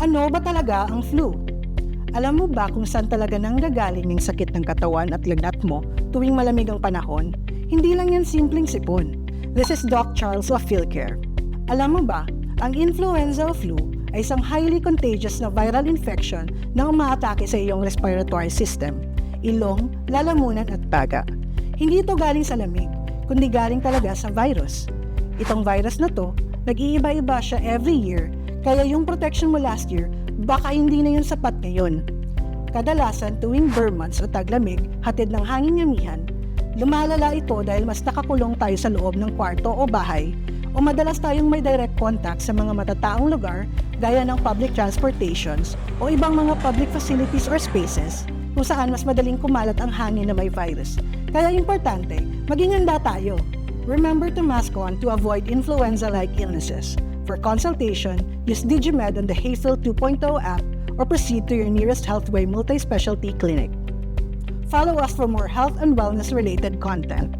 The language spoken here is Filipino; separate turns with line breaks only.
Ano ba talaga ang flu? Alam mo ba kung saan talaga nanggagaling ng sakit ng katawan at lagnat mo tuwing malamig ang panahon? Hindi lang yan simpleng sipon. This is Doc Charles of PhilCare. Alam mo ba, ang influenza o flu ay isang highly contagious na viral infection na umaatake sa iyong respiratory system, ilong, lalamunan at baga. Hindi ito galing sa lamig, kundi galing talaga sa virus. Itong virus na to, nag-iiba-iba siya every year, kaya yung protection mo last year, baka hindi na yun sapat ngayon. Kadalasan tuwing Burr months o taglamig, hatid ng hangin yamihan, lumalala ito dahil mas nakakulong tayo sa loob ng kwarto o bahay, o madalas tayong may direct contact sa mga matataong lugar gaya ng public transportations o ibang mga public facilities or spaces kung saan mas madaling kumalat ang hangin na may virus. Kaya importante, maging handa tayo. Remember to mask on to avoid influenza-like illnesses. For consultation, use Digimed on the Hayfield 2.0 app or proceed to your nearest Healthway multi-specialty clinic. Follow us for more health and wellness-related content.